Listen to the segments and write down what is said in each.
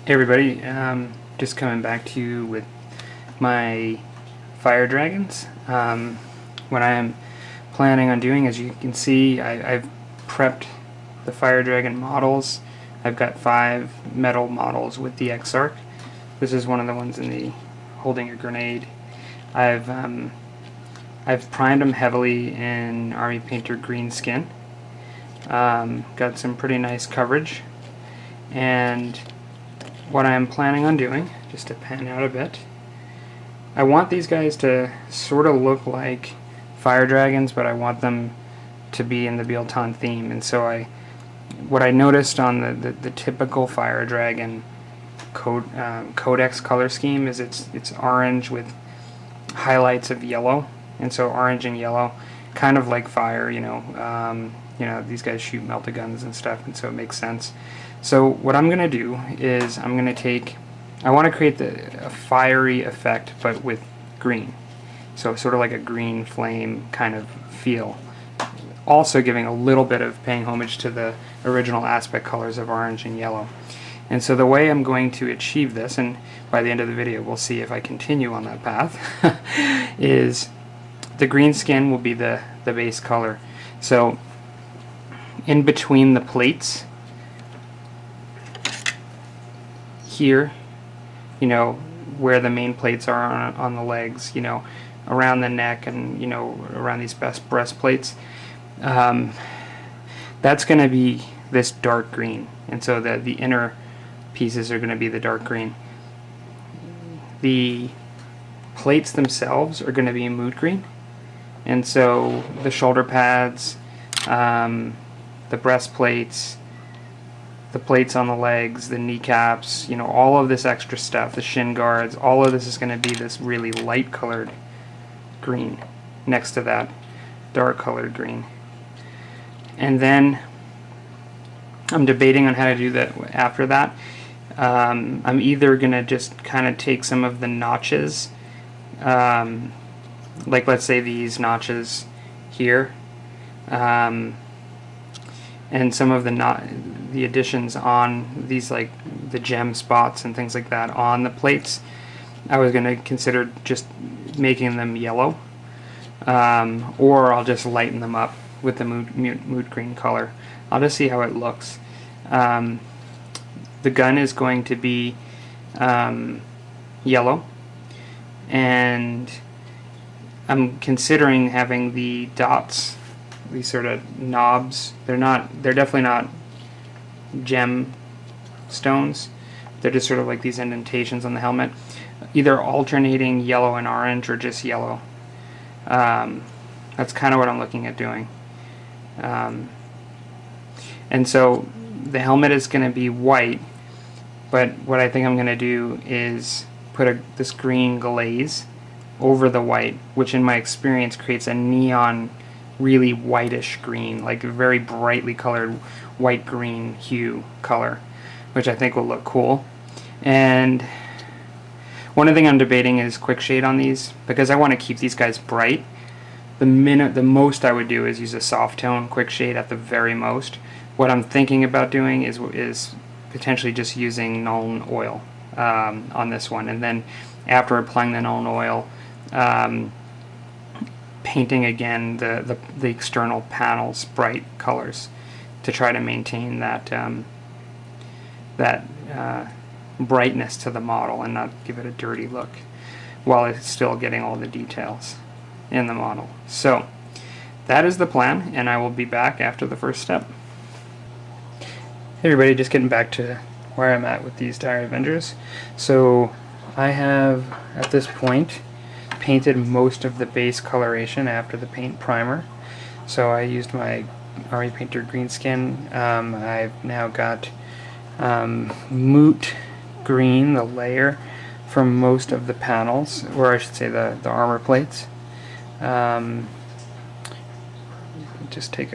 Hey everybody, just coming back to you with my fire dragons. What I am planning on doing, as you can see, I've prepped the fire dragon models. I've got 5 metal models with the X-Arc. This is one of the ones in the holding a grenade. I've primed them heavily in Army Painter green skin. Got some pretty nice coverage, and what I'm planning on doing, just to pan out a bit, I want these guys to sort of look like fire dragons, but I want them to be in the Biel Tan theme. And so what I noticed on the typical fire dragon codex color scheme is it's orange with highlights of yellow, and so orange and yellow, kind of like fire. These guys shoot melta guns and stuff, and so it makes sense. So what I'm going to do is I want to create a fiery effect, but with green. So sort of like a green flame kind of feel. Also giving a little bit of paying homage to the original aspect colors of orange and yellow. And so the way I'm going to achieve this, and by the end of the video we'll see if I continue on that path, is the green skin will be the base color. So in between the plates here, where the main plates are on the legs, around the neck, and around these breastplates, that's going to be this dark green, and so the inner pieces are going to be the dark green. The plates themselves are going to be mood green, and so the shoulder pads, the breastplates, the plates on the legs, the kneecaps, all of this extra stuff, the shin guards, all of this is going to be this really light colored green next to that dark colored green. And then I'm debating on how to do that after that. I'm either going to just kind of take some of the notches, like let's say these notches here, and some of the additions on these, like the gem spots and things like that on the plates. I was going to consider just making them yellow, or I'll just lighten them up with the mood green color. I'll just see how it looks. The gun is going to be yellow, and I'm considering having the dots, these sort of knobs. They're definitely not gem stones. They're just sort of like these indentations on the helmet, either alternating yellow and orange or just yellow. That's kind of what I'm looking at doing. And so the helmet is going to be white, but what I think I'm going to do is put this green glaze over the white, which in my experience creates a neon, really whitish green, like a very brightly colored white-green hue color, which I think will look cool. And one thing I'm debating is quick shade on these, because I want to keep these guys bright. The most I would do is use a soft tone quick shade at the very most. What I'm thinking about doing is potentially just using Nuln oil on this one, and then after applying the Nuln oil, painting again the external panels bright colors to try to maintain that brightness to the model and not give it a dirty look while it's still getting all the details in the model. So that is the plan, and I will be back after the first step. Hey everybody, just getting back to where I'm at with these Dire Avengers. So I have at this point painted most of the base coloration after the paint primer. So I used my Army Painter green skin. I've now got moot green, the layer, for most of the panels, or I should say the armor plates. I'll just do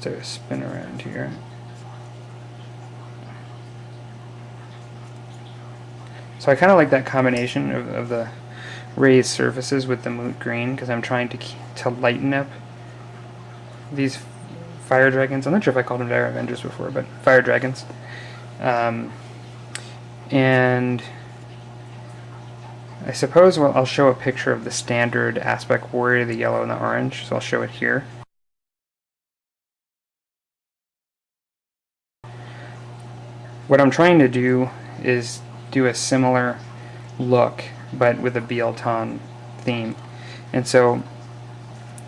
a spin around here. So I kind of like that combination of the raised surfaces with the moot green, because I'm trying to lighten up these fire dragons. I'm not sure if I called them Dire Avengers before, but fire dragons. And I suppose I'll show a picture of the standard aspect warrior, the yellow and the orange, so I'll show it here. What I'm trying to do is do a similar look, but with a Biel Tan theme. And so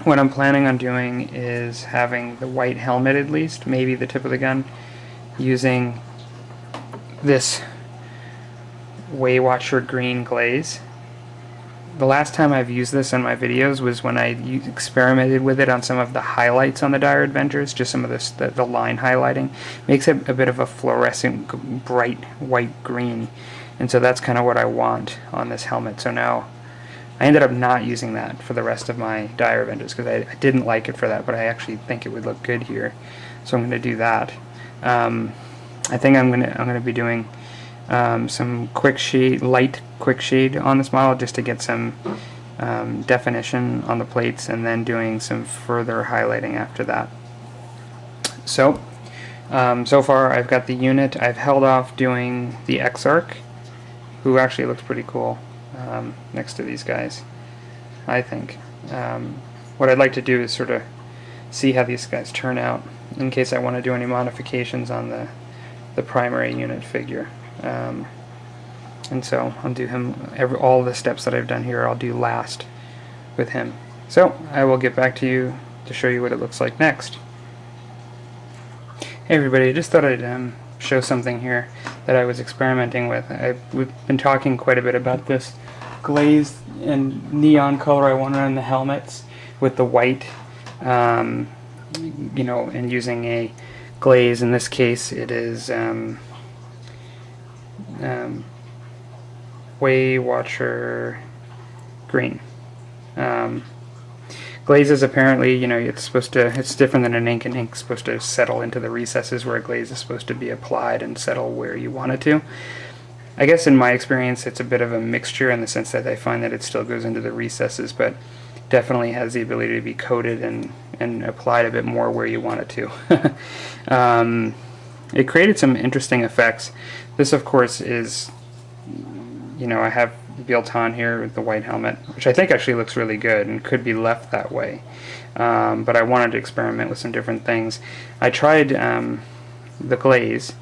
what I'm planning on doing is having the white helmet, at least, maybe the tip of the gun, using this Waywatcher green glaze. The last time I've used this in my videos was when I experimented with it on some of the highlights on the Dire Adventures, just some of the line highlighting. Makes it a bit of a fluorescent, bright white green, and so that's kind of what I want on this helmet. So now I ended up not using that for the rest of my Dire Adventures because I didn't like it for that, but I actually think it would look good here, so I'm going to do that. I think I'm going to be doing some light quick shade on this model just to get some definition on the plates, and then doing some further highlighting after that. So so far I've got the unit. I've held off doing the Exarch, who actually looks pretty cool next to these guys, I think. What I'd like to do is sort of see how these guys turn out in case I want to do any modifications on the primary unit figure. And so I'll do him, all the steps that I've done here I'll do last with him. So I will get back to you to show you what it looks like next. Hey everybody, I just thought I'd show something here that I was experimenting with. We've been talking quite a bit about this glazed and neon color I wanted on the helmets with the white, you know, and using a glaze. In this case it is Waywatcher green. Glazes, apparently, you know, it's different than an ink. An ink's supposed to settle into the recesses, where a glaze is supposed to be applied and settle where you want it to. I guess in my experience it's a bit of a mixture, in the sense that I find that it still goes into the recesses, but definitely has the ability to be coated and applied a bit more where you want it to. It created some interesting effects. This, of course, is, you know, I have Biel Tan here with the white helmet, which I think actually looks really good and could be left that way. But I wanted to experiment with some different things. I tried the glaze,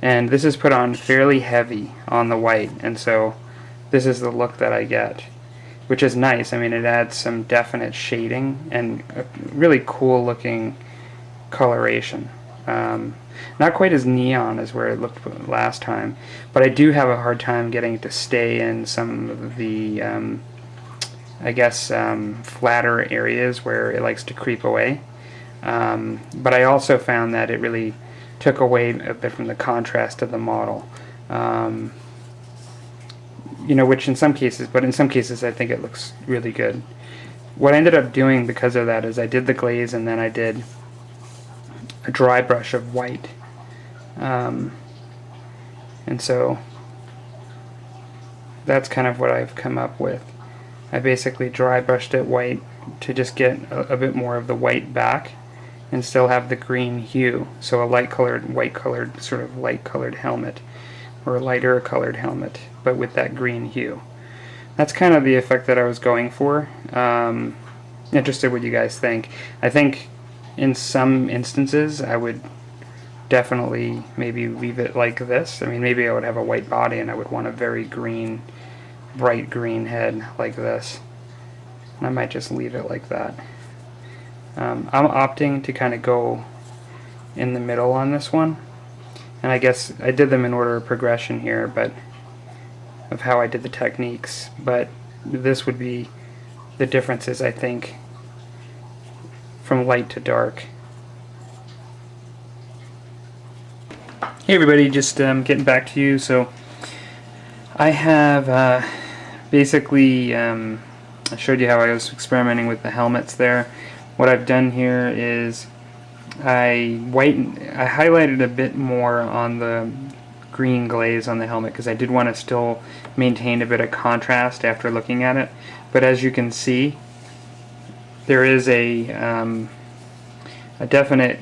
and this is put on fairly heavy on the white, and so this is the look that I get, which is nice. I mean, it adds some definite shading and a really cool looking coloration. Not quite as neon as where it looked last time, but I do have a hard time getting it to stay in some of the, I guess, flatter areas where it likes to creep away. But I also found that it really took away a bit from the contrast of the model. You know, which in some cases, but in some cases I think it looks really good. What I ended up doing because of that is I did the glaze, and then I did a dry brush of white. And so that's kind of what I've come up with. I basically dry brushed it white to just get a bit more of the white back and still have the green hue, so a light colored, white colored, sort of light colored helmet, or a lighter colored helmet, but with that green hue. That's kind of the effect that I was going for. Interested what you guys think. I think in some instances I would definitely maybe leave it like this. I mean, maybe I would have a white body and I would want a very green, bright green head like this. And I might just leave it like that. I'm opting to kind of go in the middle on this one. And I guess I did them in order of progression here, but of how I did the techniques. But this would be the differences, I think, from light to dark. Hey everybody, just getting back to you. So I have basically I showed you how I was experimenting with the helmets there. What I've done here is I highlighted a bit more on the green glaze on the helmet because I did want to still maintain a bit of contrast after looking at it. But as you can see, there is a definite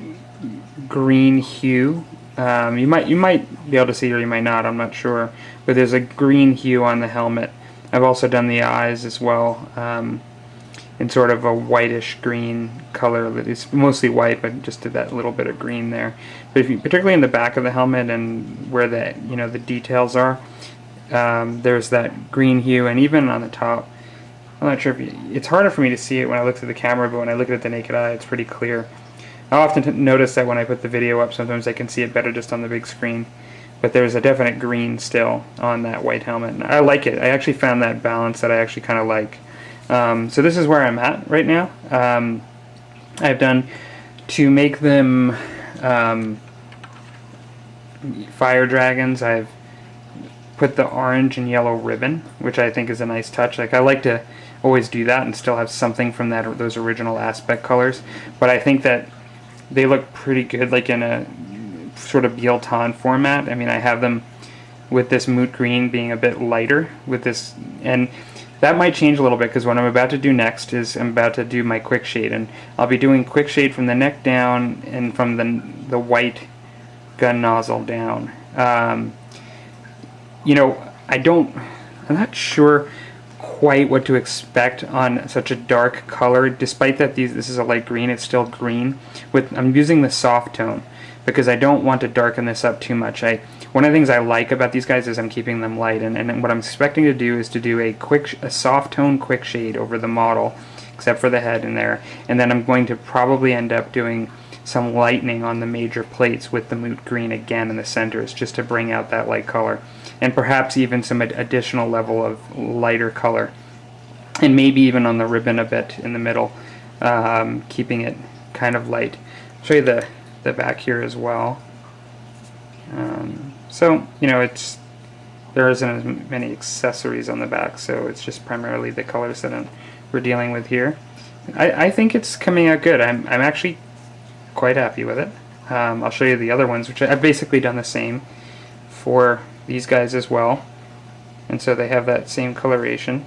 green hue You might be able to see, or you might not, I'm not sure, but there's a green hue on the helmet. I've also done the eyes as well, in sort of a whitish green color. It's mostly white, but just did that little bit of green there. But if you, particularly in the back of the helmet and where the the details are, there's that green hue, and even on the top. I'm not sure if it's harder for me to see it when I look through the camera, but when I look at it the naked eye, it's pretty clear. I often notice that when I put the video up, sometimes I can see it better just on the big screen. But there's a definite green still on that white helmet. And I like it. I actually found that balance that I actually kind of like. So this is where I'm at right now. I've done, to make them fire dragons, I've put the orange and yellow ribbon, which I think is a nice touch. Like, I like to always do that and still have something from those original aspect colors. But I think that they look pretty good, like in a sort of Biel Tan format. I mean, I have them with this moot green being a bit lighter with this, and that might change a little bit, because what I'm about to do next is I'm about to do my quick shade, and I'll be doing quick shade from the neck down and from the white gun nozzle down. I'm not sure quite what to expect on such a dark color. Despite that this is a light green, it's still green. I'm using the soft tone because I don't want to darken this up too much. One of the things I like about these guys is I'm keeping them light, and what I'm expecting to do is to do a soft tone quick shade over the model, except for the head in there, and then I'm going to probably end up doing some lightening on the major plates with the moot green again in the centers, just to bring out that light color, and perhaps even some additional level of lighter color, and maybe even on the ribbon a bit in the middle, keeping it kind of light. I'll show you the back here as well. So there isn't as many accessories on the back, so it's just primarily the colors that we're dealing with here. I think it's coming out good. I'm actually quite happy with it. I'll show you the other ones, which I've basically done the same for these guys as well, and so they have that same coloration.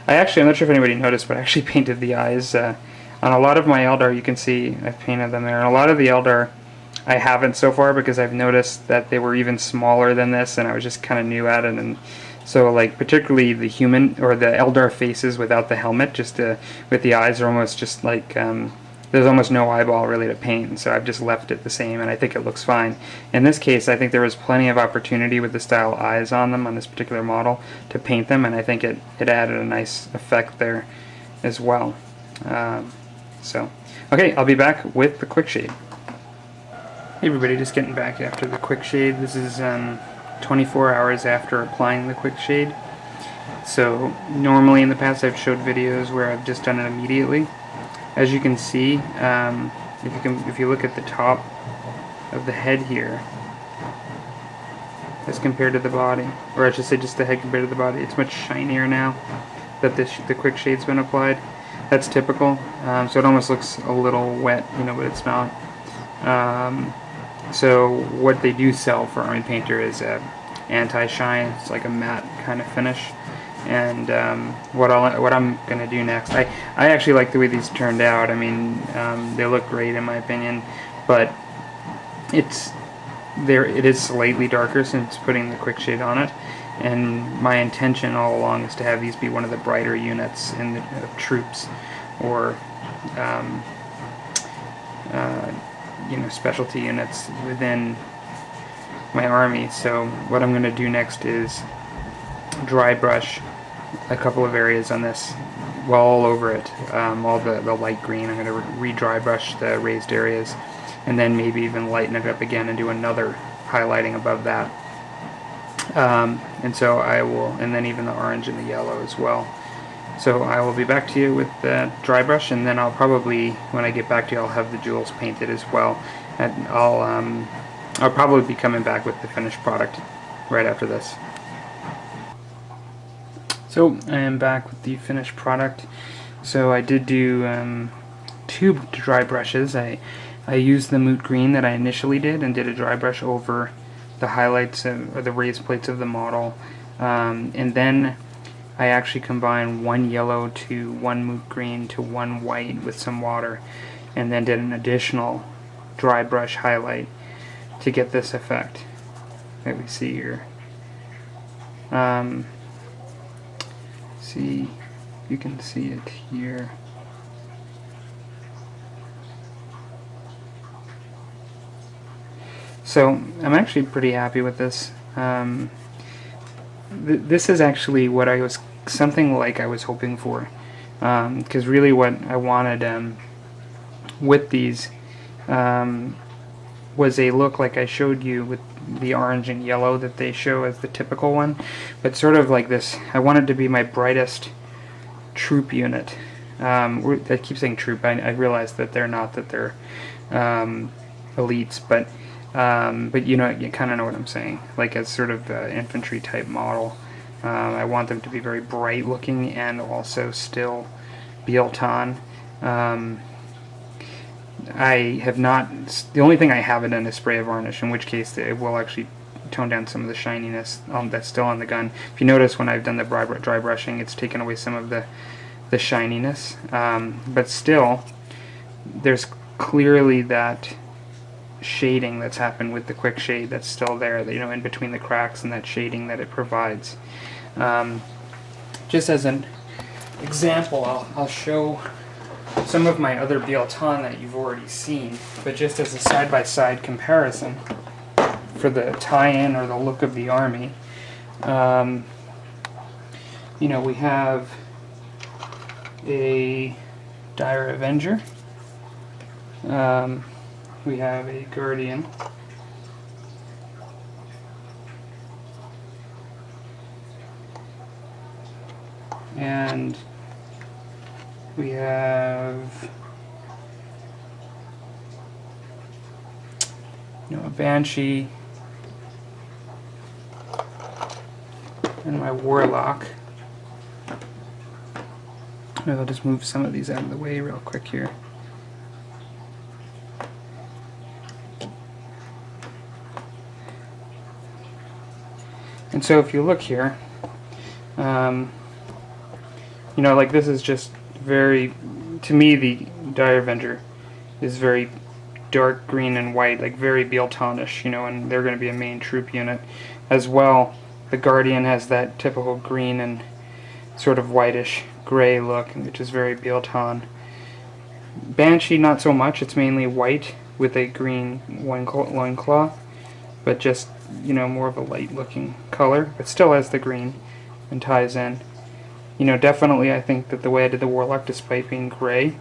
I'm not sure if anybody noticed, but I actually painted the eyes on a lot of my Eldar. You can see I've painted them there, and a lot of the Eldar I haven't so far, because I've noticed that they were even smaller than this, and I was just kind of new at it. And so, like, particularly the human or the Eldar faces without the helmet, just with the eyes, are almost just like there's almost no eyeball really to paint, and so I've just left it the same, and I think it looks fine. In this case, I think there was plenty of opportunity with the style eyes on them on this particular model to paint them, and I think it added a nice effect there as well. Okay, I'll be back with the quick shade. Hey everybody, just getting back after the quick shade. This is 24 hours after applying the quick shade. So normally in the past I've showed videos where I've just done it immediately. As you can see, if you look at the top of the head here, as compared to the body, or I should say just the head compared to the body, it's much shinier now that the quick shade's been applied. That's typical, so it almost looks a little wet, but it's not. So what they do sell for Army Painter is anti-shine. It's like a matte kind of finish. And what I'm going to do next, I actually like the way these turned out. I mean, they look great in my opinion, but it is slightly darker since putting the quick shade on it. And my intention all along is to have these be one of the brighter units in the troops, or specialty units within my army. So what I'm going to do next is dry brush a couple of areas on this, all over it, all the light green. I'm going to re-dry brush the raised areas, and then maybe even lighten it up again and do another highlighting above that. And so I will, and then even the orange and the yellow as well. So I will be back to you with the dry brush, and then I'll probably, when I get back to you, I'll have the jewels painted as well. And I'll probably be coming back with the finished product right after this. So I am back with the finished product. So I did do 2 dry brushes. I used the moot green that I initially did and did a dry brush over the highlights or the raised plates of the model, and then I actually combined 1 yellow to 1 moot green to 1 white with some water, and then did an additional dry brush highlight to get this effect that we see here. See, you can see it here. So I'm actually pretty happy with this. This is actually what I was, something like I was hoping for, because really what I wanted with these was a look like I showed you with the orange and yellow that they show as the typical one, but sort of like this. I wanted to be my brightest troop unit. I keep saying troop. I realize that they're not, that they're elites, but you know, you kind of know what I'm saying. Like as sort of infantry type model, I want them to be very bright looking and also still Biel Tan. I have not, the only thing I haven't done is spray a varnish, in which case it will actually tone down some of the shininess that's still on the gun. If you notice, when I've done the dry brushing, it's taken away some of the shininess, but still there's clearly that shading that's happened with the quick shade that's still there, you know, in between the cracks, and that shading that it provides. Just as an example, I'll show some of my other Biel Tan that you've already seen, but just as a side-by-side comparison for the tie-in or the look of the army. You know, we have a Dire Avenger, we have a Guardian, and we have, you know, a Banshee, and my Warlock. Maybe I'll just move some of these out of the way real quick here. And so if you look here, you know, like this is just very, to me the Dire Avenger is very dark green and white, like very Biel Tan-ish, you know, and they're going to be a main troop unit. As well, the Guardian has that typical green and sort of whitish gray look, which is very Biel Tan. Banshee not so much, it's mainly white with a green loincloth, but just, you know, more of a light looking color, but still has the green and ties in. You know, definitely I think that the way I did the Warlock, despite being gray,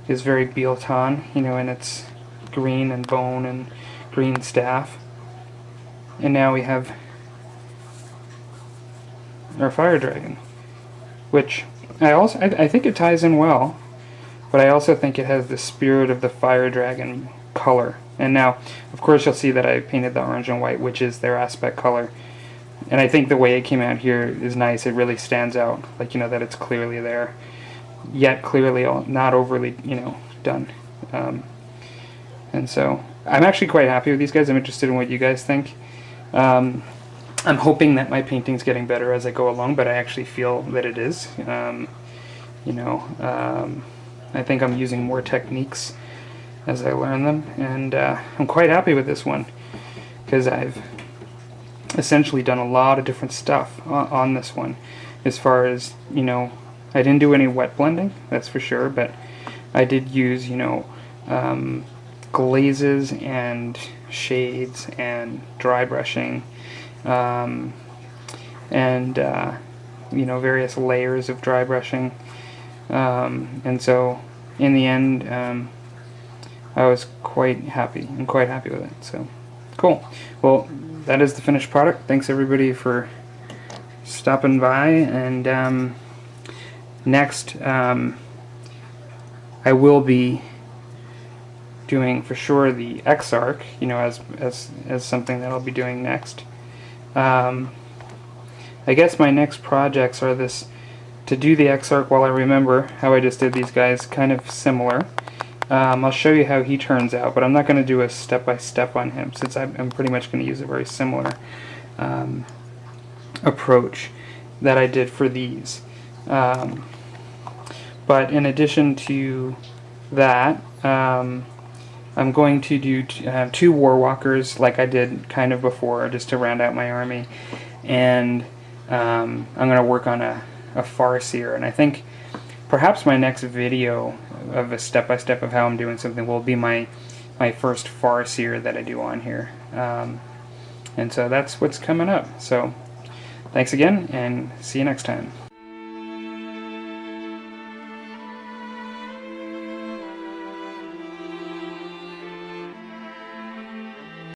is very Biel Tan, you know, and it's green and bone and green staff. And now we have our Fire Dragon, which I think it ties in well, but I also think it has the spirit of the Fire Dragon color. And now, of course, you'll see that I painted the orange and white, which is their aspect color. And I think the way it came out here is nice. It really stands out, like, you know, that it's clearly there, yet clearly not overly, you know, done. And so I'm actually quite happy with these guys. I'm interested in what you guys think. I'm hoping that my painting's getting better as I go along, but I actually feel that it is. You know, I think I'm using more techniques as I learn them, and I'm quite happy with this one, because I've essentially done a lot of different stuff on this one. As far as, you know, I didn't do any wet blending, that's for sure, but I did use, you know, glazes and shades and dry brushing, and you know, various layers of dry brushing, and so in the end I was quite happy. I'm quite happy with it. So cool. Well, that is the finished product. Thanks everybody for stopping by, and next I will be doing for sure the X-Arc, you know, as something that I'll be doing next. I guess my next projects are this, to do the X-Arc while I remember how I just did these guys, kind of similar. I'll show you how he turns out, but I'm not going to do a step-by-step on him, since I'm pretty much going to use a very similar approach that I did for these. But in addition to that, I'm going to do 2 war walkers like I did kind of before, just to round out my army, and I'm going to work on a farseer, and I think perhaps my next video of a step-by-step of how I'm doing something will be my first farseer that I do on here, and so that's what's coming up. So thanks again, and see you next time.